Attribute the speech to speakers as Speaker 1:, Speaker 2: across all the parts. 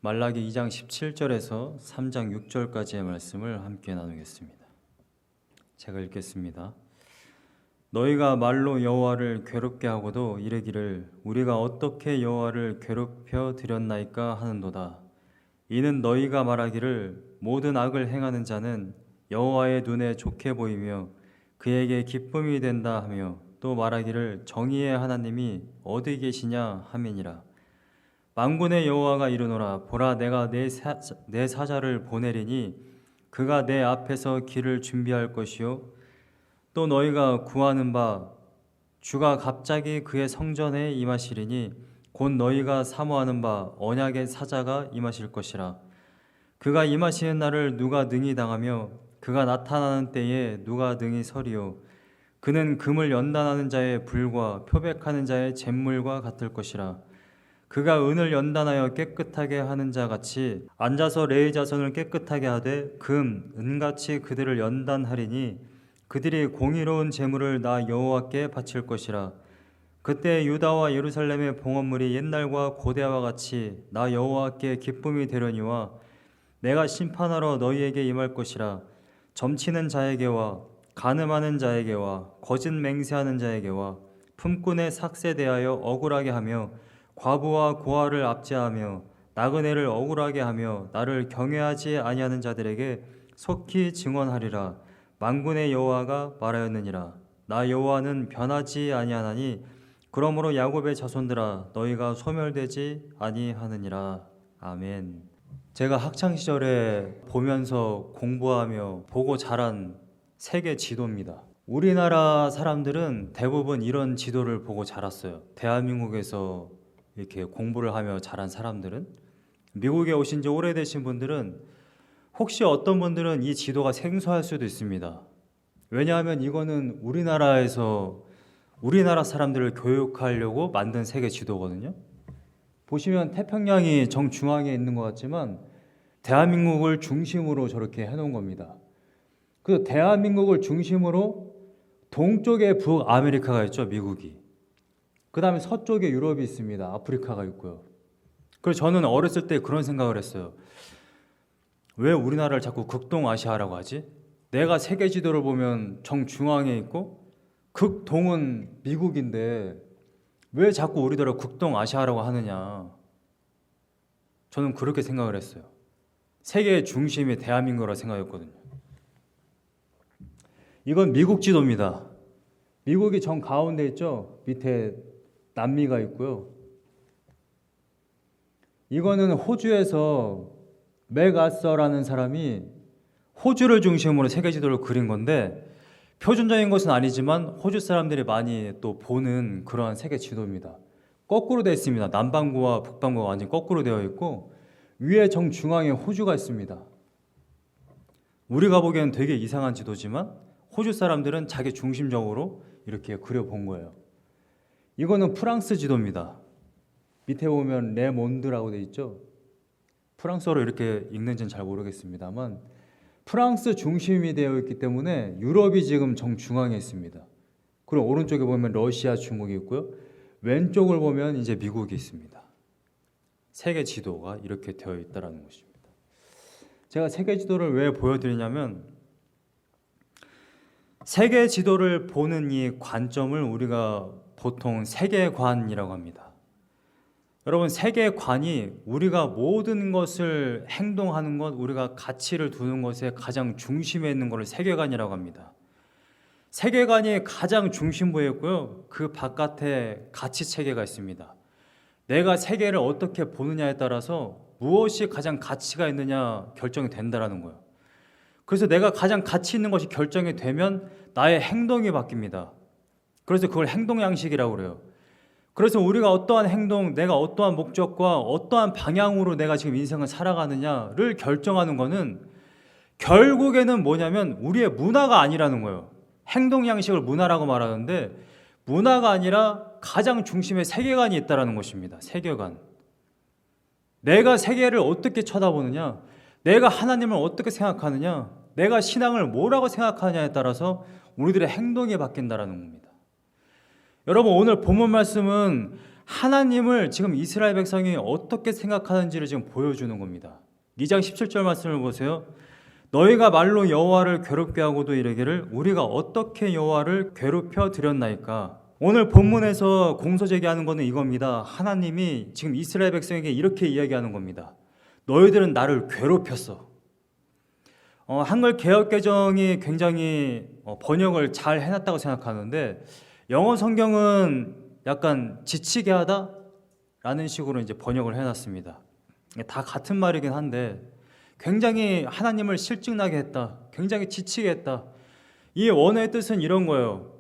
Speaker 1: 말라기 2장 17절에서 3장 6절까지의 말씀을 함께 나누겠습니다. 제가 읽겠습니다. 너희가 말로 여호와를 괴롭게 하고도 이르기를 우리가 어떻게 여호와를 괴롭혀 드렸나이까 하는도다. 이는 너희가 말하기를 모든 악을 행하는 자는 여호와의 눈에 좋게 보이며 그에게 기쁨이 된다 하며 또 말하기를 정의의 하나님이 어디 계시냐 함이니라. 만군의 여호와가 이르노라. 보라, 내가 내 사자를 보내리니 그가 내 앞에서 길을 준비할 것이요 또 너희가 구하는 바 주가 갑자기 그의 성전에 임하시리니 곧 너희가 사모하는 바 언약의 사자가 임하실 것이라. 그가 임하시는 날을 누가 능히 당하며 그가 나타나는 때에 누가 능히 서리요. 그는 금을 연단하는 자의 불과 표백하는 자의 잿물과 같을 것이라. 그가 은을 연단하여 깨끗하게 하는 자 같이 앉아서 레위 자손을 깨끗하게 하되 은같이 그들을 연단하리니 그들이 공의로운 제물을 나 여호와께 바칠 것이라. 그때 유다와 예루살렘의 봉헌물이 옛날과 고대와 같이 나 여호와께 기쁨이 되려니와 내가 심판하러 너희에게 임할 것이라. 점치는 자에게와 간음하는 자에게와 거짓 맹세하는 자에게와 품꾼의 삭세 대하여 억울하게 하며 과부와 고아를 압제하며 나그네를 억울하게 하며 나를 경외하지 아니하는 자들에게 속히 증언하리라. 만군의 여호와가 말하였느니라. 나 여호와는 변하지 아니하나니 그러므로 야곱의 자손들아 너희가 소멸되지 아니하느니라. 아멘. 제가 학창 시절에 보면서 공부하며 보고 자란 세계 지도입니다. 우리나라 사람들은 대부분 이런 지도를 보고 자랐어요. 대한민국에서 이렇게 공부를 하며 자란 사람들은, 미국에 오신 지 오래되신 분들은 혹시 어떤 분들은 이 지도가 생소할 수도 있습니다. 왜냐하면 이거는 우리나라에서 우리나라 사람들을 교육하려고 만든 세계 지도거든요. 보시면 태평양이 정중앙에 있는 것 같지만 대한민국을 중심으로 저렇게 해놓은 겁니다. 그 대한민국을 중심으로 동쪽에 북아메리카가 있죠, 미국이. 그 다음에 서쪽에 유럽이 있습니다. 아프리카가 있고요. 그래서 저는 어렸을 때 그런 생각을 했어요. 왜 우리나라를 자꾸 극동아시아라고 하지? 내가 세계 지도를 보면 정중앙에 있고 극동은 미국인데 왜 자꾸 우리들을 극동아시아라고 하느냐? 저는 그렇게 생각을 했어요. 세계의 중심이 대한민국이라고 생각했거든요. 이건 미국 지도입니다. 미국이 정 가운데 있죠? 밑에 남미가 있고요. 이거는 호주에서 맥아서라는 사람이 호주를 중심으로 세계 지도를 그린 건데 표준적인 것은 아니지만 호주 사람들이 많이 또 보는 그러한 세계 지도입니다. 거꾸로 되어 있습니다. 남반구와 북반구가 완전히 거꾸로 되어 있고 위에 정중앙에 호주가 있습니다. 우리가 보기에는 되게 이상한 지도지만 호주 사람들은 자기 중심적으로 이렇게 그려본 거예요. 이거는 프랑스 지도입니다. 밑에 보면 레몬드라고 되어 있죠. 프랑스어로 이렇게 읽는지는 잘 모르겠습니다만 프랑스 중심이 되어 있기 때문에 유럽이 지금 정중앙에 있습니다. 그리고 오른쪽에 보면 러시아, 중국이 있고요. 왼쪽을 보면 이제 미국이 있습니다. 세계 지도가 이렇게 되어 있다는 것입니다. 제가 세계 지도를 왜 보여드리냐면 세계 지도를 보는 이 관점을 우리가 보통 세계관이라고 합니다. 여러분, 세계관이 우리가 모든 것을 행동하는 것, 우리가 가치를 두는 것에 가장 중심에 있는 것을 세계관이라고 합니다. 세계관이 가장 중심부에 있고요. 그 바깥에 가치 체계가 있습니다. 내가 세계를 어떻게 보느냐에 따라서 무엇이 가장 가치가 있느냐 결정이 된다는 거예요. 그래서 내가 가장 가치 있는 것이 결정이 되면 나의 행동이 바뀝니다. 그래서 그걸 행동 양식이라고 그래요. 그래서 우리가 어떠한 행동, 내가 어떠한 목적과 어떠한 방향으로 내가 지금 인생을 살아가느냐를 결정하는 것은 결국에는 뭐냐면 우리의 문화가 아니라는 거예요. 행동 양식을 문화라고 말하는데 문화가 아니라 가장 중심에 세계관이 있다는 것입니다. 세계관. 내가 세계를 어떻게 쳐다보느냐, 내가 하나님을 어떻게 생각하느냐, 내가 신앙을 뭐라고 생각하느냐에 따라서 우리들의 행동이 바뀐다는 겁니다. 여러분, 오늘 본문 말씀은 하나님을 지금 이스라엘 백성이 어떻게 생각하는지를 지금 보여주는 겁니다. 2장 17절 말씀을 보세요. 너희가 말로 여호와를 괴롭게 하고도 이르기를 우리가 어떻게 여호와를 괴롭혀 드렸나이까. 오늘 본문에서 공소제기하는 것은 이겁니다. 하나님이 지금 이스라엘 백성에게 이렇게 이야기하는 겁니다. 너희들은 나를 괴롭혔어. 한글 개역개정이 굉장히 번역을 잘 해놨다고 생각하는데, 영어 성경은 약간 지치게 하다 라는 식으로 이제 번역을 해놨습니다. 다 같은 말이긴 한데 굉장히 하나님을 실증나게 했다, 굉장히 지치게 했다. 이 원어의 뜻은 이런 거예요.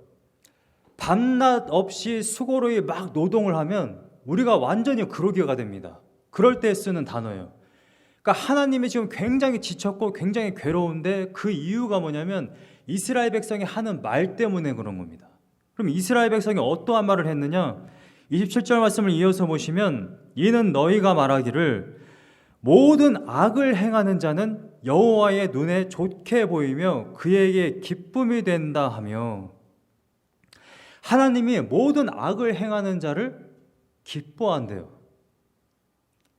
Speaker 1: 밤낮 없이 수고로이 막 노동을 하면 우리가 완전히 그러기가 됩니다. 그럴 때 쓰는 단어예요. 그러니까 하나님이 지금 굉장히 지쳤고 굉장히 괴로운데 그 이유가 뭐냐면 이스라엘 백성이 하는 말 때문에 그런 겁니다. 그럼 이스라엘 백성이 어떠한 말을 했느냐? 27절 말씀을 이어서 보시면 이는 너희가 말하기를 모든 악을 행하는 자는 여호와의 눈에 좋게 보이며 그에게 기쁨이 된다 하며, 하나님이 모든 악을 행하는 자를 기뻐한대요.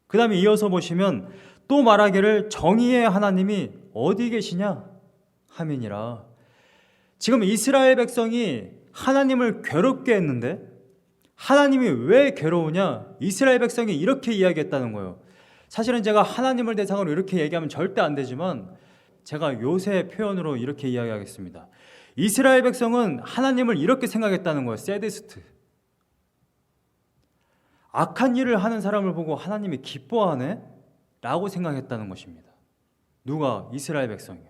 Speaker 1: 그 다음에 이어서 보시면 또 말하기를 정의의 하나님이 어디 계시냐 하민이라. 지금 이스라엘 백성이 하나님을 괴롭게 했는데 하나님이 왜 괴로우냐? 이스라엘 백성이 이렇게 이야기했다는 거예요. 사실은 제가 하나님을 대상으로 이렇게 얘기하면 절대 안 되지만 제가 요새 표현으로 이렇게 이야기하겠습니다. 이스라엘 백성은 하나님을 이렇게 생각했다는 거예요. 세디스트. 악한 일을 하는 사람을 보고 하나님이 기뻐하네? 라고 생각했다는 것입니다. 누가? 이스라엘 백성이요.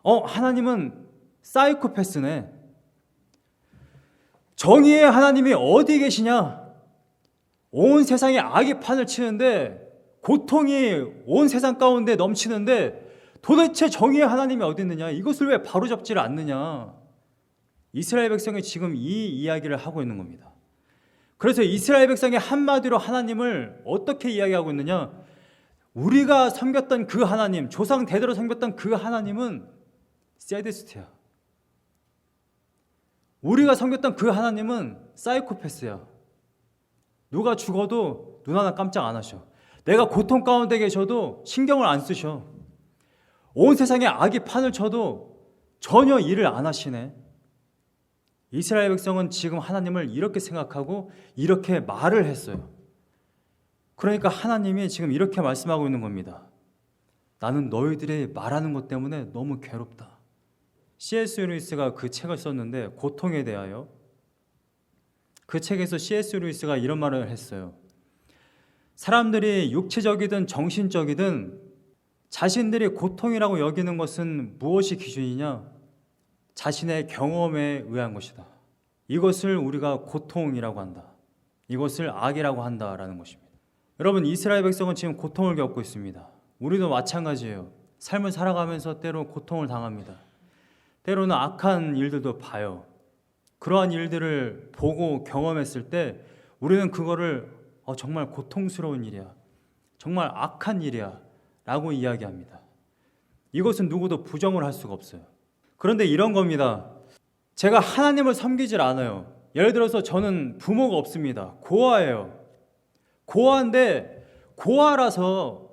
Speaker 1: 하나님은 사이코패스네. 정의의 하나님이 어디 계시냐? 온 세상에 악이 판을 치는데, 고통이 온 세상 가운데 넘치는데 도대체 정의의 하나님이 어디 있느냐? 이것을 왜 바로잡지를 않느냐? 이스라엘 백성이 지금 이 이야기를 하고 있는 겁니다. 그래서 이스라엘 백성이 한마디로 하나님을 어떻게 이야기하고 있느냐? 우리가 섬겼던 그 하나님, 조상 대대로 섬겼던 그 하나님은 세디스트야. 우리가 섬겼던 그 하나님은 사이코패스야. 누가 죽어도 눈 하나 깜짝 안 하셔. 내가 고통 가운데 계셔도 신경을 안 쓰셔. 온 세상에 악이 판을 쳐도 전혀 일을 안 하시네. 이스라엘 백성은 지금 하나님을 이렇게 생각하고 이렇게 말을 했어요. 그러니까 하나님이 지금 이렇게 말씀하고 있는 겁니다. 나는 너희들이 말하는 것 때문에 너무 괴롭다. C.S. 루이스가 그 책을 썼는데, 고통에 대하여, 그 책에서 C.S. 루이스가 이런 말을 했어요. 사람들이 육체적이든 정신적이든 자신들이 고통이라고 여기는 것은 무엇이 기준이냐? 자신의 경험에 의한 것이다. 이것을 우리가 고통이라고 한다. 이것을 악이라고 한다라는 것입니다. 여러분, 이스라엘 백성은 지금 고통을 겪고 있습니다. 우리도 마찬가지예요. 삶을 살아가면서 때로 고통을 당합니다. 때로는 악한 일들도 봐요. 그러한 일들을 보고 경험했을 때 우리는 그거를 정말 고통스러운 일이야, 정말 악한 일이야 라고 이야기합니다. 이것은 누구도 부정을 할 수가 없어요. 그런데 이런 겁니다. 제가 하나님을 섬기질 않아요. 예를 들어서 저는 부모가 없습니다. 고아예요. 고아인데 고아라서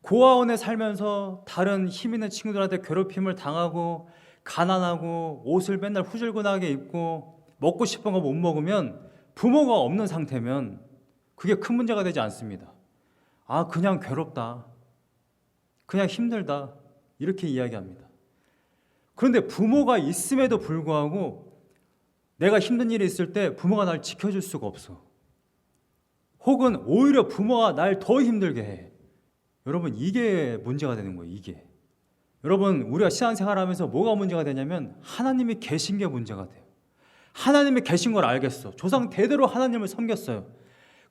Speaker 1: 고아원에 살면서 다른 힘 있는 친구들한테 괴롭힘을 당하고 가난하고 옷을 맨날 후줄근하게 입고 먹고 싶은 거 못 먹으면, 부모가 없는 상태면 그게 큰 문제가 되지 않습니다. 그냥 괴롭다, 그냥 힘들다, 이렇게 이야기합니다. 그런데 부모가 있음에도 불구하고 내가 힘든 일이 있을 때 부모가 날 지켜줄 수가 없어. 혹은 오히려 부모가 날 더 힘들게 해. 여러분, 이게 문제가 되는 거예요. 이게. 여러분, 우리가 신앙생활하면서 뭐가 문제가 되냐면 하나님이 계신 게 문제가 돼요. 하나님이 계신 걸 알겠어. 조상 대대로 하나님을 섬겼어요.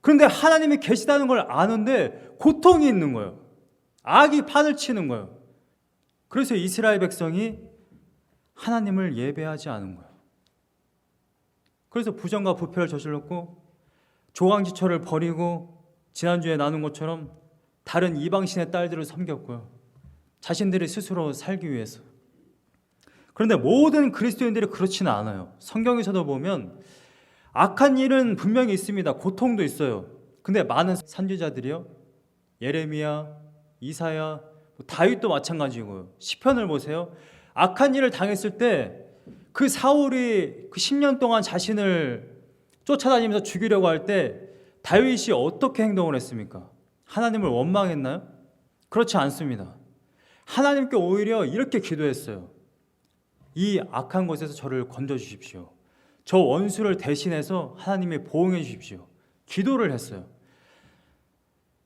Speaker 1: 그런데 하나님이 계시다는 걸 아는데 고통이 있는 거예요. 악이 판을 치는 거예요. 그래서 이스라엘 백성이 하나님을 예배하지 않은 거예요. 그래서 부정과 부패를 저질렀고 조강지처를 버리고 지난주에 나눈 것처럼 다른 이방신의 딸들을 섬겼고요. 자신들이 스스로 살기 위해서. 그런데 모든 그리스도인들이 그렇지는 않아요. 성경에서도 보면 악한 일은 분명히 있습니다. 고통도 있어요. 근데 많은 선지자들이요, 예레미야, 이사야, 다윗도 마찬가지고요. 시편을 보세요. 악한 일을 당했을 때 그 사울이 그 10년 동안 자신을 쫓아다니면서 죽이려고 할 때 다윗이 어떻게 행동을 했습니까? 하나님을 원망했나요? 그렇지 않습니다. 하나님께 오히려 이렇게 기도했어요. 이 악한 것에서 저를 건져주십시오. 저 원수를 대신해서 하나님이 보응해 주십시오. 기도를 했어요.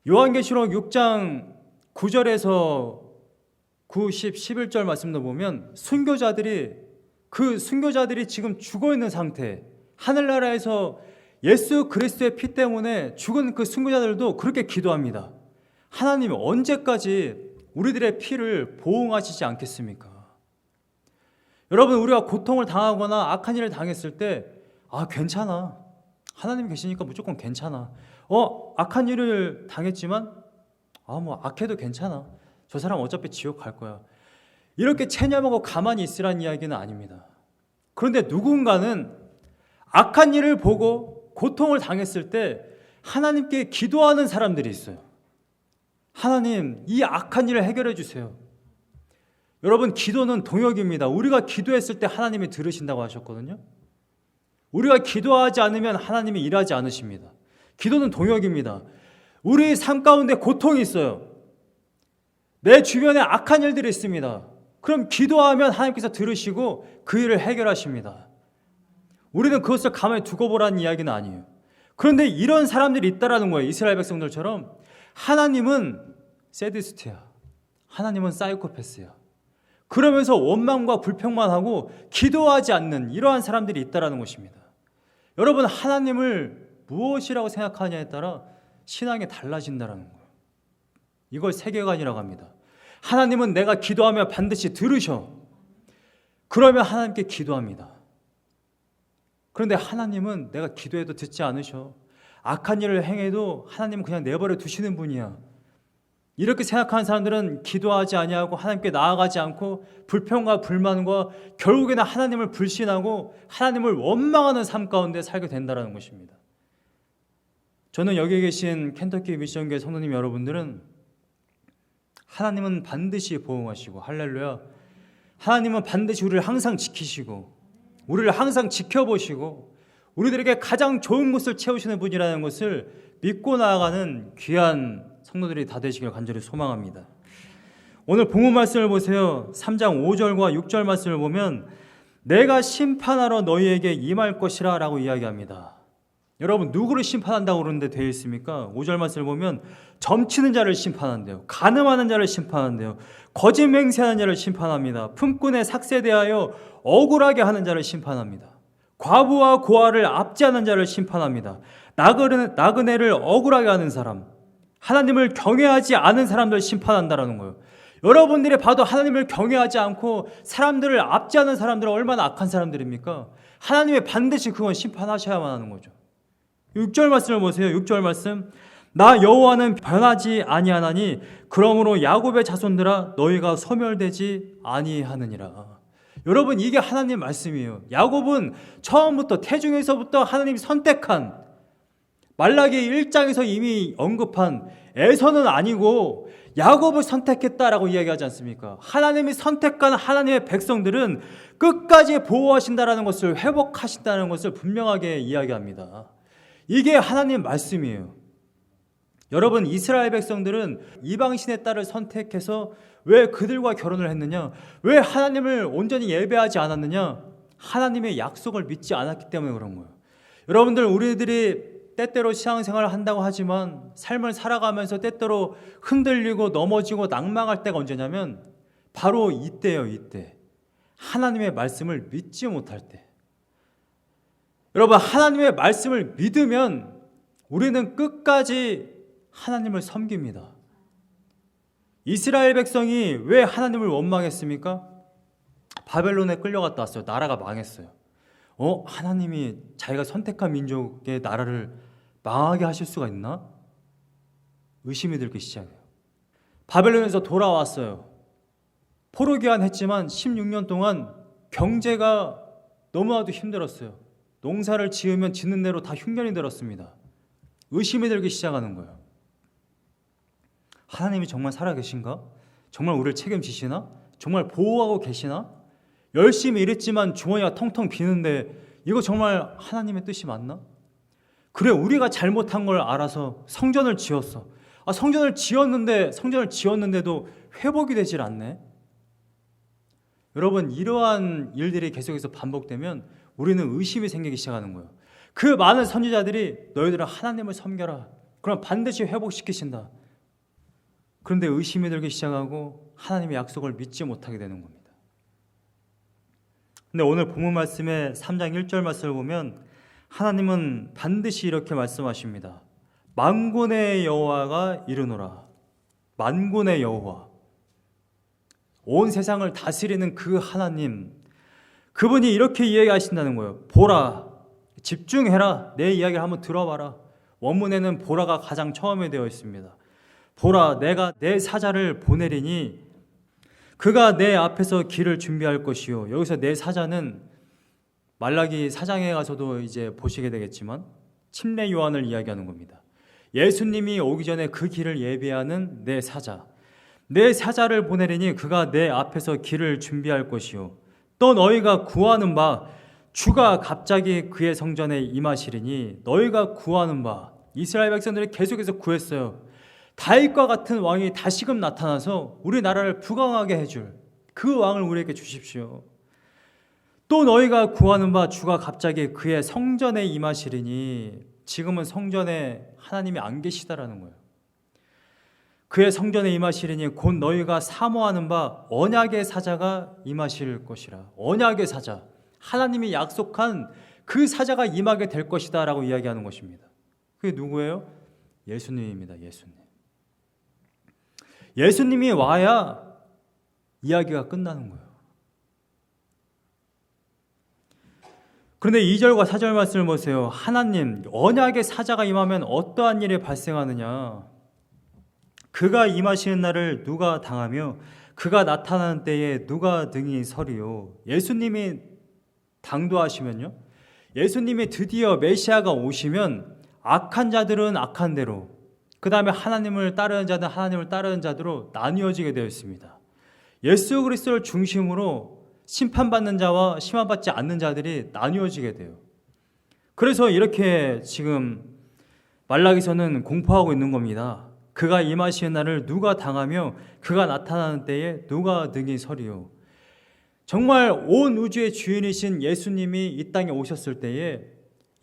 Speaker 1: 요한계시록 6장 9절에서 9, 10, 11절 말씀도 보면 순교자들이 지금 죽어 있는 상태, 하늘나라에서 예수 그리스도의 피 때문에 죽은 그 순교자들도 그렇게 기도합니다. 하나님 언제까지 우리들의 피를 보응하시지 않겠습니까? 여러분, 우리가 고통을 당하거나 악한 일을 당했을 때 괜찮아. 하나님 계시니까 무조건 괜찮아. 악한 일을 당했지만 악해도 괜찮아. 저 사람 어차피 지옥 갈 거야. 이렇게 체념하고 가만히 있으라는 이야기는 아닙니다. 그런데 누군가는 악한 일을 보고 고통을 당했을 때 하나님께 기도하는 사람들이 있어요. 하나님, 이 악한 일을 해결해 주세요. 여러분, 기도는 동역입니다. 우리가 기도했을 때 하나님이 들으신다고 하셨거든요. 우리가 기도하지 않으면 하나님이 일하지 않으십니다. 기도는 동역입니다. 우리 삶 가운데 고통이 있어요. 내 주변에 악한 일들이 있습니다. 그럼 기도하면 하나님께서 들으시고 그 일을 해결하십니다. 우리는 그것을 가만히 두고 보라는 이야기는 아니에요. 그런데 이런 사람들이 있다라는 거예요. 이스라엘 백성들처럼. 하나님은 세디스트야. 하나님은 사이코패스야. 그러면서 원망과 불평만 하고 기도하지 않는 이러한 사람들이 있다라는 것입니다. 여러분, 하나님을 무엇이라고 생각하느냐에 따라 신앙이 달라진다는 거예요. 이걸 세계관이라고 합니다. 하나님은 내가 기도하면 반드시 들으셔. 그러면 하나님께 기도합니다. 그런데 하나님은 내가 기도해도 듣지 않으셔. 악한 일을 행해도 하나님은 그냥 내버려 두시는 분이야. 이렇게 생각하는 사람들은 기도하지 아니하고 하나님께 나아가지 않고 불평과 불만과 결국에는 하나님을 불신하고 하나님을 원망하는 삶 가운데 살게 된다는 것입니다. 저는 여기 계신 켄터키 미션교회 성도님 여러분들은 하나님은 반드시 보응하시고, 할렐루야, 하나님은 반드시 우리를 항상 지키시고 우리를 항상 지켜보시고 우리들에게 가장 좋은 것을 채우시는 분이라는 것을 믿고 나아가는 귀한 성도들이 다 되시길 간절히 소망합니다. 오늘 본문 말씀을 보세요. 3장 5절과 6절 말씀을 보면 내가 심판하러 너희에게 임할 것이라 라고 이야기합니다. 여러분, 누구를 심판한다고 그러는데 되어 있습니까? 5절 말씀을 보면 점치는 자를 심판한대요. 간음하는 자를 심판한대요. 거짓 맹세하는 자를 심판합니다. 품꾼의 삭세 대하여 억울하게 하는 자를 심판합니다. 과부와 고아를 압제하는 자를 심판합니다. 나그네를 억울하게 하는 사람, 하나님을 경외하지 않은 사람들 심판한다라는 거예요. 여러분들이 봐도 하나님을 경외하지 않고 사람들을 압제하는 사람들은 얼마나 악한 사람들입니까? 하나님이 반드시 그건 심판하셔야만 하는 거죠. 6절 말씀을 보세요. 6절 말씀. 나 여호와는 변하지 아니하나니 그러므로 야곱의 자손들아 너희가 소멸되지 아니하느니라. 여러분, 이게 하나님 말씀이에요. 야곱은 처음부터 태중에서부터 하나님이 선택한, 말라기 1장에서 이미 언급한 에서는 아니고 야곱을 선택했다라고 이야기하지 않습니까? 하나님이 선택한 하나님의 백성들은 끝까지 보호하신다라는 것을, 회복하신다는 것을 분명하게 이야기합니다. 이게 하나님 말씀이에요. 여러분, 이스라엘 백성들은 이방신의 딸을 선택해서 왜 그들과 결혼을 했느냐? 왜 하나님을 온전히 예배하지 않았느냐? 하나님의 약속을 믿지 않았기 때문에 그런 거예요. 여러분들, 우리들이 때때로 신앙생활을 한다고 하지만 삶을 살아가면서 때때로 흔들리고 넘어지고 낙망할 때가 언제냐면 바로 이때예요. 이때 하나님의 말씀을 믿지 못할 때. 여러분, 하나님의 말씀을 믿으면 우리는 끝까지 하나님을 섬깁니다. 이스라엘 백성이 왜 하나님을 원망했습니까? 바벨론에 끌려갔다 왔어요. 나라가 망했어요. 하나님이 자기가 선택한 민족의 나라를 망하게 하실 수가 있나? 의심이 들기 시작해요. 바벨론에서 돌아왔어요. 포로 귀환했지만 16년 동안 경제가 너무나도 힘들었어요. 농사를 지으면 짓는 대로 다 흉년이 들었습니다. 의심이 들기 시작하는 거예요. 하나님이 정말 살아계신가? 정말 우리를 책임지시나? 정말 보호하고 계시나? 열심히 일했지만 주머니가 텅텅 비는데 이거 정말 하나님의 뜻이 맞나? 그래, 우리가 잘못한 걸 알아서 성전을 지었어. 성전을 지었는데도 회복이 되질 않네. 여러분, 이러한 일들이 계속해서 반복되면 우리는 의심이 생기기 시작하는 거예요. 그 많은 선지자들이 너희들은 하나님을 섬겨라. 그럼 반드시 회복시키신다. 그런데 의심이 들기 시작하고 하나님의 약속을 믿지 못하게 되는 겁니다. 근데 오늘 본문 말씀의 3장 1절 말씀을 보면 하나님은 반드시 이렇게 말씀하십니다. 만군의 여호와가 이르노라. 만군의 여호와, 온 세상을 다스리는 그 하나님, 그분이 이렇게 이야기하신다는 거예요. 보라, 집중해라. 내 이야기를 한번 들어봐라. 원문에는 보라가 가장 처음에 되어 있습니다. 보라, 내가 내 사자를 보내리니 그가 내 앞에서 길을 준비할 것이요. 여기서 내 사자는 말라기 4장에 가서도 이제 보시게 되겠지만 침례 요한을 이야기하는 겁니다. 예수님이 오기 전에 그 길을 예비하는 내 사자, 내 사자를 보내리니 그가 내 앞에서 길을 준비할 것이요. 또 너희가 구하는 바 주가 갑자기 그의 성전에 임하시리니 너희가 구하는 바, 이스라엘 백성들이 계속해서 구했어요. 다윗과 같은 왕이 다시금 나타나서 우리나라를 부강하게 해줄 그 왕을 우리에게 주십시오. 또 너희가 구하는 바 주가 갑자기 그의 성전에 임하시리니, 지금은 성전에 하나님이 안 계시다라는 거예요. 그의 성전에 임하시리니 곧 너희가 사모하는 바 언약의 사자가 임하실 것이라. 언약의 사자, 하나님이 약속한 그 사자가 임하게 될 것이다 라고 이야기하는 것입니다. 그게 누구예요? 예수님입니다. 예수님이 와야 이야기가 끝나는 거예요. 그런데 2절과 4절 말씀을 보세요. 하나님, 언약의 사자가 임하면 어떠한 일이 발생하느냐? 그가 임하시는 날을 누가 당하며 그가 나타나는 때에 누가 등이 서리요? 예수님이 당도하시면요, 예수님이 드디어 메시아가 오시면 악한 자들은 악한 대로, 그 다음에 하나님을 따르는 자는 하나님을 따르는 자들로 나뉘어지게 되어 있습니다. 예수 그리스도를 중심으로 심판받는 자와 심판받지 않는 자들이 나뉘어지게 돼요. 그래서 이렇게 지금 말라기서는 공포하고 있는 겁니다. 그가 임하시는 날을 누가 당하며 그가 나타나는 때에 누가 등이 서리요? 정말 온 우주의 주인이신 예수님이 이 땅에 오셨을 때에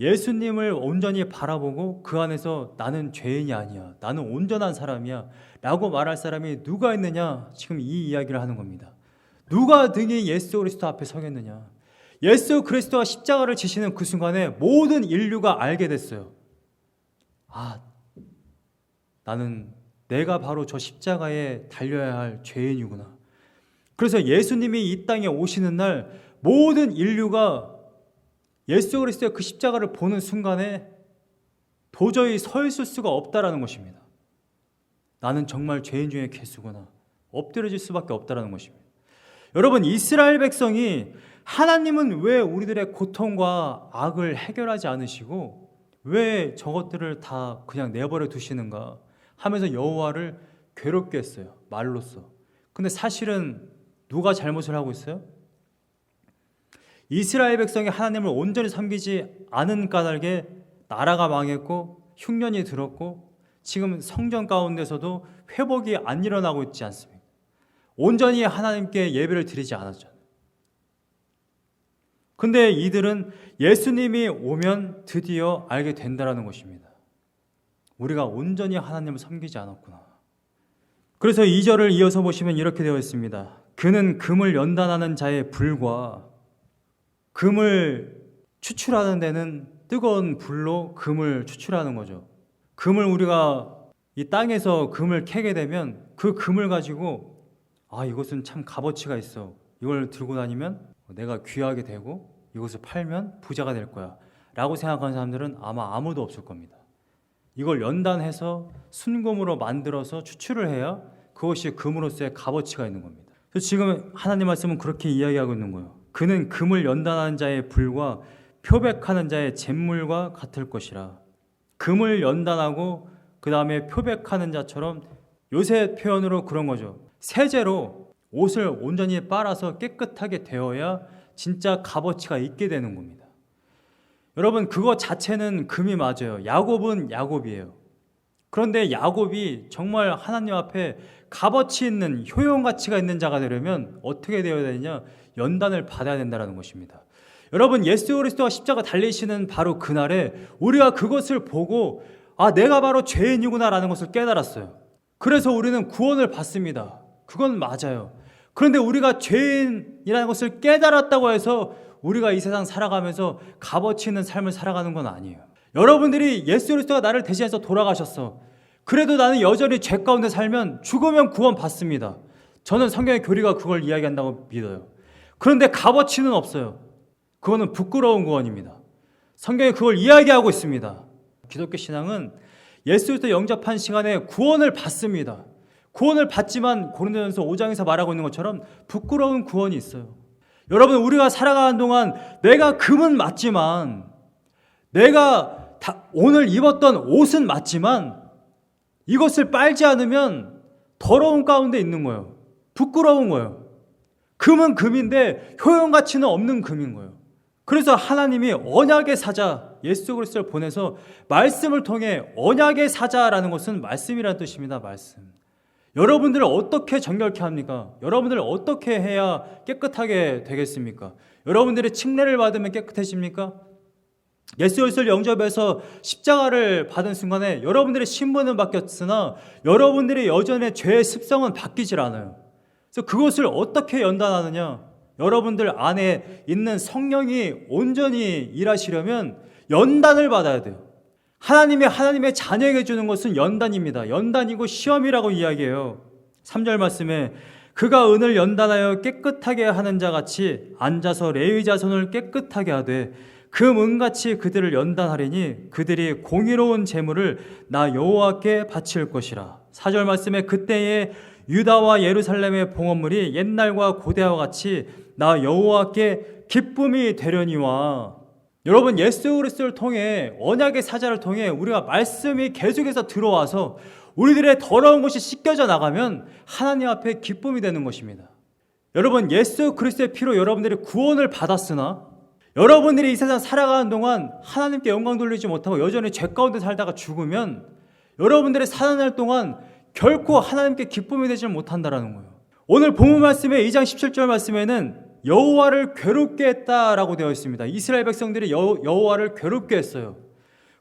Speaker 1: 예수님을 온전히 바라보고 그 안에서 나는 죄인이 아니야, 나는 온전한 사람이야 라고 말할 사람이 누가 있느냐? 지금 이 이야기를 하는 겁니다. 누가 등이 예수 그리스도 앞에 서겠느냐? 예수 그리스도가 십자가를 지시는 그 순간에 모든 인류가 알게 됐어요. 나는 내가 바로 저 십자가에 달려야 할 죄인이구나. 그래서 예수님이 이 땅에 오시는 날 모든 인류가 예수 그리스도의 그 십자가를 보는 순간에 도저히 서 있을 수가 없다라는 것입니다. 나는 정말 죄인 중에 괴수구나. 엎드려질 수밖에 없다라는 것입니다. 여러분, 이스라엘 백성이 하나님은 왜 우리들의 고통과 악을 해결하지 않으시고 왜 저것들을 다 그냥 내버려 두시는가 하면서 여호와를 괴롭게 했어요, 말로써. 근데 사실은 누가 잘못을 하고 있어요? 이스라엘 백성이 하나님을 온전히 섬기지 않은 까닭에 나라가 망했고 흉년이 들었고 지금 성전 가운데서도 회복이 안 일어나고 있지 않습니까? 온전히 하나님께 예배를 드리지 않았잖아요. 근데 이들은 예수님이 오면 드디어 알게 된다는 것입니다. 우리가 온전히 하나님을 섬기지 않았구나. 그래서 2절을 이어서 보시면 이렇게 되어 있습니다. 그는 금을 연단하는 자의 불과, 금을 추출하는 데는 뜨거운 불로 금을 추출하는 거죠. 금을 우리가 이 땅에서 금을 캐게 되면 그 금을 가지고 이것은 참 값어치가 있어, 이걸 들고 다니면 내가 귀하게 되고 이것을 팔면 부자가 될 거야 라고 생각하는 사람들은 아마 아무도 없을 겁니다. 이걸 연단해서 순금으로 만들어서 추출을 해야 그것이 금으로서의 값어치가 있는 겁니다. 그래서 지금 하나님 말씀은 그렇게 이야기하고 있는 거예요. 그는 금을 연단하는 자의 불과 표백하는 자의 잿물과 같을 것이라. 금을 연단하고 그 다음에 표백하는 자처럼 요새 표현으로 그런 거죠. 세제로 옷을 온전히 빨아서 깨끗하게 되어야 진짜 값어치가 있게 되는 겁니다. 여러분, 그거 자체는 금이 맞아요. 야곱은 야곱이에요. 그런데 야곱이 정말 하나님 앞에 값어치 있는 효용 가치가 있는 자가 되려면 어떻게 되어야 되느냐? 연단을 받아야 된다는 것입니다. 여러분, 예수 그리스도가 십자가 달리시는 바로 그날에 우리가 그것을 보고 내가 바로 죄인이구나라는 것을 깨달았어요. 그래서 우리는 구원을 받습니다. 그건 맞아요. 그런데 우리가 죄인이라는 것을 깨달았다고 해서 우리가 이 세상 살아가면서 값어치 있는 삶을 살아가는 건 아니에요. 여러분들이 예수 그리스도가 나를 대신해서 돌아가셨어. 그래도 나는 여전히 죄 가운데 살면 죽으면 구원 받습니다. 저는 성경의 교리가 그걸 이야기한다고 믿어요. 그런데 값어치는 없어요. 그거는 부끄러운 구원입니다. 성경이 그걸 이야기하고 있습니다. 기독교 신앙은 예수 그리스도 영접한 시간에 구원을 받습니다. 구원을 받지만 고린도전서 5장에서 말하고 있는 것처럼 부끄러운 구원이 있어요. 여러분, 우리가 살아가는 동안 내가 금은 맞지만, 내가 오늘 입었던 옷은 맞지만 이것을 빨지 않으면 더러운 가운데 있는 거예요. 부끄러운 거예요. 금은 금인데 효용 가치는 없는 금인 거예요. 그래서 하나님이 언약의 사자 예수 그리스도를 보내서 말씀을 통해 언약의 사자라는 것은 말씀이라는 뜻입니다. 말씀. 여러분들을 어떻게 정결케 합니까? 여러분들을 어떻게 해야 깨끗하게 되겠습니까? 여러분들이 칙례를 받으면 깨끗해집니까? 예수 그리스도를 영접해서 십자가를 받은 순간에 여러분들의 신분은 바뀌었으나 여러분들의 여전의 죄의 습성은 바뀌질 않아요. 그래서 그것을 어떻게 연단하느냐? 여러분들 안에 있는 성령이 온전히 일하시려면 연단을 받아야 돼요. 하나님의 자녀에게 주는 것은 연단입니다. 연단이고 시험이라고 이야기해요. 3절 말씀에 그가 은을 연단하여 깨끗하게 하는 자 같이 앉아서 레위 자손을 깨끗하게 하되 금은같이 그들을 연단하리니 그들이 공의로운 제물을 나 여호와께 바칠 것이라. 4절 말씀에 그때에 유다와 예루살렘의 봉헌물이 옛날과 고대와 같이 나 여호와께 기쁨이 되려니와. 여러분, 예수 그리스도를 통해 언약의 사자를 통해 우리가 말씀이 계속해서 들어와서 우리들의 더러운 것이 씻겨져 나가면 하나님 앞에 기쁨이 되는 것입니다. 여러분, 예수 그리스도의 피로 여러분들이 구원을 받았으나 여러분들이 이 세상 살아가는 동안 하나님께 영광 돌리지 못하고 여전히 죄 가운데 살다가 죽으면 여러분들의 살아날 동안 결코 하나님께 기쁨이 되지 못한다는 거예요. 오늘 본문 말씀에 2장 17절 말씀에는 여호와를 괴롭게 했다라고 되어 있습니다. 이스라엘 백성들이 여호와를 괴롭게 했어요.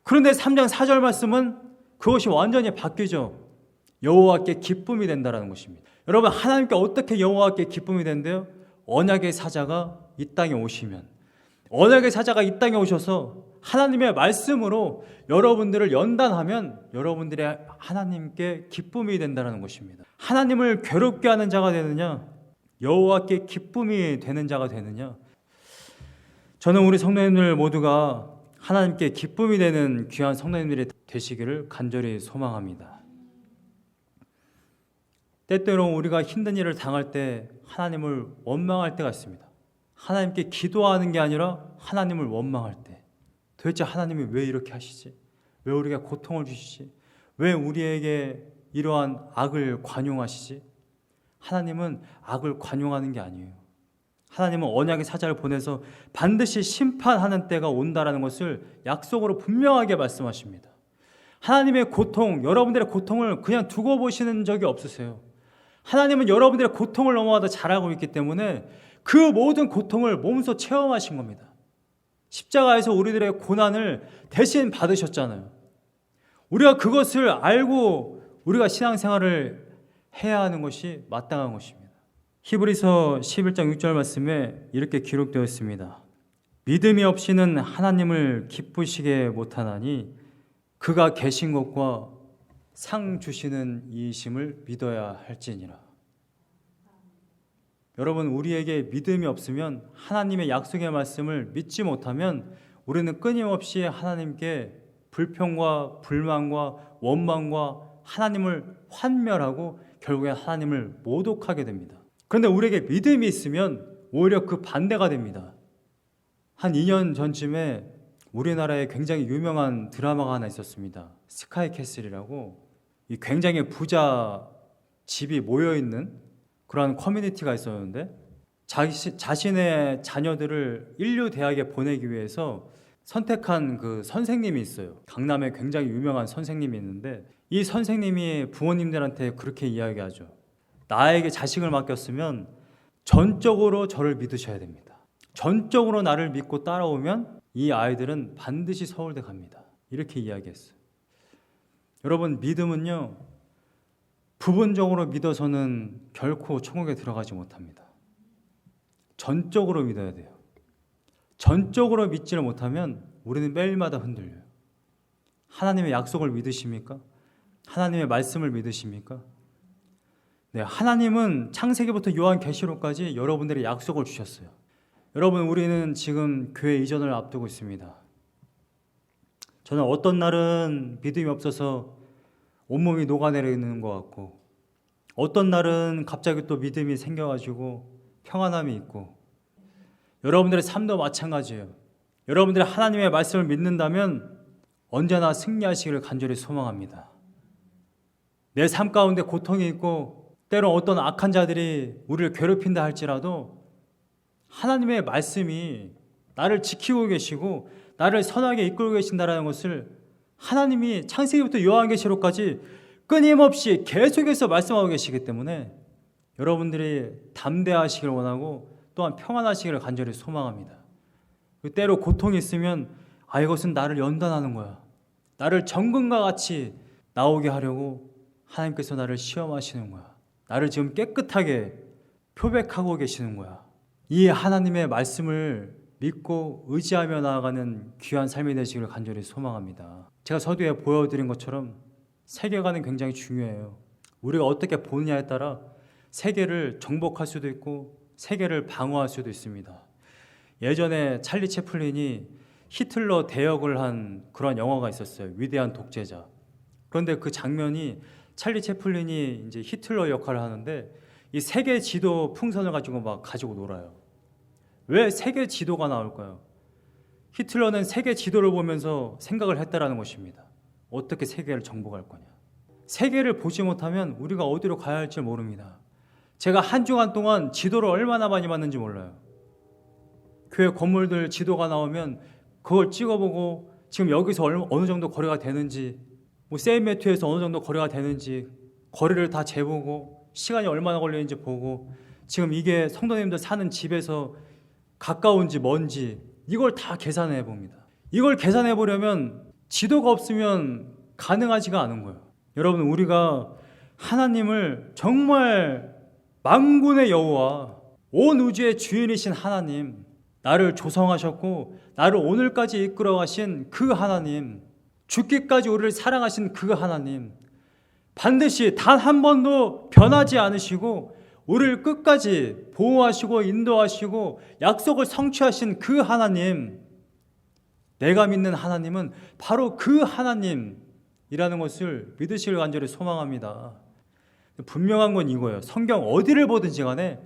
Speaker 1: 그런데 3장 4절 말씀은 그것이 완전히 바뀌죠. 여호와께 기쁨이 된다라는 것입니다. 여러분, 하나님께 어떻게 여호와께 기쁨이 된대요? 언약의 사자가 이 땅에 오시면, 언약의 사자가 이 땅에 오셔서 하나님의 말씀으로 여러분들을 연단하면 여러분들의 하나님께 기쁨이 된다는 것입니다. 하나님을 괴롭게 하는 자가 되느냐, 여호와께 기쁨이 되는 자가 되느냐. 저는 우리 성도님들 모두가 하나님께 기쁨이 되는 귀한 성도님들이 되시기를 간절히 소망합니다. 때때로 우리가 힘든 일을 당할 때 하나님을 원망할 때가 있습니다. 하나님께 기도하는 게 아니라 하나님을 원망할 때, 도대체 하나님이 왜 이렇게 하시지? 왜 우리에게 고통을 주시지? 왜 우리에게 이러한 악을 관용하시지? 하나님은 악을 관용하는 게 아니에요. 하나님은 언약의 사자를 보내서 반드시 심판하는 때가 온다라는 것을 약속으로 분명하게 말씀하십니다. 하나님의 고통, 여러분들의 고통을 그냥 두고 보시는 적이 없으세요. 하나님은 여러분들의 고통을 너무나도 잘 알고 있기 때문에 그 모든 고통을 몸소 체험하신 겁니다. 십자가에서 우리들의 고난을 대신 받으셨잖아요. 우리가 그것을 알고 우리가 신앙생활을 해야 하는 것이 마땅한 것입니다. 히브리서 11장 6절 말씀에 이렇게 기록되어 있습니다. 믿음이 없이는 하나님을 기쁘시게 못하나니 그가 계신 것과 상 주시는 이이심을 믿어야 할지니라. 여러분, 우리에게 믿음이 없으면, 하나님의 약속의 말씀을 믿지 못하면 우리는 끊임없이 하나님께 불평과 불만과 원망과 하나님을 환멸하고 결국에 하나님을 모독하게 됩니다. 그런데 우리에게 믿음이 있으면 오히려 그 반대가 됩니다. 한 2년 전쯤에 우리나라에 굉장히 유명한 드라마가 하나 있었습니다. 스카이 캐슬이라고, 이 굉장히 부자 집이 모여있는 그런 커뮤니티가 있었는데, 자신의 자녀들을 인류 대학에 보내기 위해서 선택한 그 선생님이 있어요. 강남에 굉장히 유명한 선생님이 있는데, 이 선생님이 부모님들한테 그렇게 이야기하죠. 나에게 자식을 맡겼으면 전적으로 저를 믿으셔야 됩니다. 전적으로 나를 믿고 따라오면 이 아이들은 반드시 서울대 갑니다. 이렇게 이야기했어요. 여러분, 믿음은요, 부분적으로 믿어서는 결코 천국에 들어가지 못합니다. 전적으로 믿어야 돼요. 전적으로 믿지를 못하면 우리는 매일마다 흔들려요. 하나님의 약속을 믿으십니까? 하나님의 말씀을 믿으십니까? 네, 하나님은 창세기부터 요한계시록까지 여러분들의 약속을 주셨어요. 여러분, 우리는 지금 교회 이전을 앞두고 있습니다. 저는 어떤 날은 믿음이 없어서 온몸이 녹아내리는 것 같고, 어떤 날은 갑자기 또 믿음이 생겨가지고 평안함이 있고, 여러분들의 삶도 마찬가지예요. 여러분들이 하나님의 말씀을 믿는다면 언제나 승리하시기를 간절히 소망합니다. 내 삶 가운데 고통이 있고 때로 어떤 악한 자들이 우리를 괴롭힌다 할지라도 하나님의 말씀이 나를 지키고 계시고 나를 선하게 이끌고 계신다는 것을 하나님이 창세기부터 요한계시록까지 끊임없이 계속해서 말씀하고 계시기 때문에 여러분들이 담대하시길 원하고 또한 평안하시기를 간절히 소망합니다. 때로 고통이 있으면 이것은 나를 연단하는 거야. 나를 정금과 같이 나오게 하려고 하나님께서 나를 시험하시는 거야. 나를 지금 깨끗하게 표백하고 계시는 거야. 이 하나님의 말씀을 믿고 의지하며 나아가는 귀한 삶이 되시기를 간절히 소망합니다. 제가 서두에 보여드린 것처럼 세계관은 굉장히 중요해요. 우리가 어떻게 보느냐에 따라 세계를 정복할 수도 있고 세계를 방어할 수도 있습니다. 예전에 찰리 채플린이 히틀러 대역을 한 그런 영화가 있었어요. 위대한 독재자. 그런데 그 장면이 찰리 채플린이 이제 히틀러 역할을 하는데 이 세계 지도 풍선을 가지고 막 가지고 놀아요. 왜 세계 지도가 나올까요? 히틀러는 세계 지도를 보면서 생각을 했다라는 것입니다. 어떻게 세계를 정복할 거냐. 세계를 보지 못하면 우리가 어디로 가야 할지 모릅니다. 제가 한 주간 동안 지도를 얼마나 많이 봤는지 몰라요. 교회 건물들 지도가 나오면 그걸 찍어보고 지금 여기서 어느 정도 거리가 되는지, 세인매튜에서 어느 정도 거리가 되는지 거리를 다 재보고 시간이 얼마나 걸리는지 보고, 지금 이게 성도님들 사는 집에서 가까운지 먼지 이걸 다 계산해 봅니다. 이걸 계산해 보려면 지도가 없으면 가능하지가 않은 거예요. 여러분, 우리가 하나님을 정말 만군의 여호와, 온 우주의 주인이신 하나님, 나를 조성하셨고 나를 오늘까지 이끌어 가신 그 하나님, 죽기까지 우리를 사랑하신 그 하나님, 반드시 단 한 번도 변하지 않으시고 우리를 끝까지 보호하시고 인도하시고 약속을 성취하신 그 하나님, 내가 믿는 하나님은 바로 그 하나님이라는 것을 믿으시길 간절히 소망합니다. 분명한 건 이거예요. 성경 어디를 보든지 간에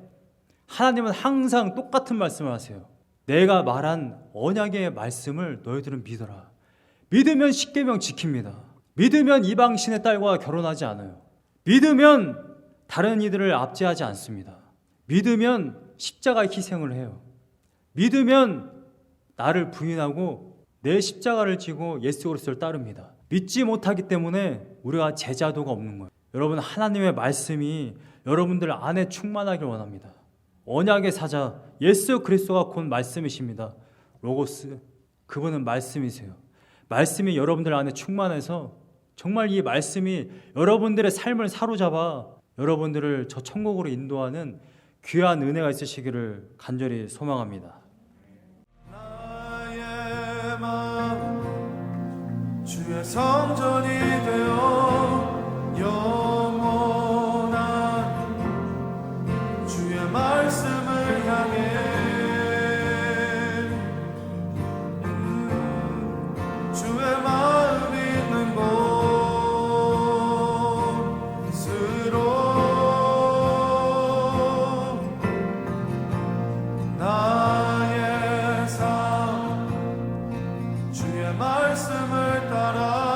Speaker 1: 하나님은 항상 똑같은 말씀을 하세요. 내가 말한 언약의 말씀을 너희들은 믿어라. 믿으면 십계명 지킵니다. 믿으면 이방신의 딸과 결혼하지 않아요. 믿으면 다른 이들을 압제하지 않습니다. 믿으면 십자가의 희생을 해요. 믿으면 나를 부인하고 내 십자가를 지고 예수 그리스도를 따릅니다. 믿지 못하기 때문에 우리가 제자도가 없는 거예요. 여러분, 하나님의 말씀이 여러분들 안에 충만하길 원합니다. 언약의 사자 예수 그리스도가 곧 말씀이십니다. 로고스, 그분은 말씀이세요. 말씀이 여러분들 안에 충만해서 정말 이 말씀이 여러분들의 삶을 사로잡아 여러분들을 저 천국으로 인도하는 귀한 은혜가 있으시기를 간절히 소망합니다.
Speaker 2: 나의 마음 주의 성전이 되어 영원한 주의 말씀을 향해 주의 마음 있는 곳으로 나의 삶 주의 말씀을 따라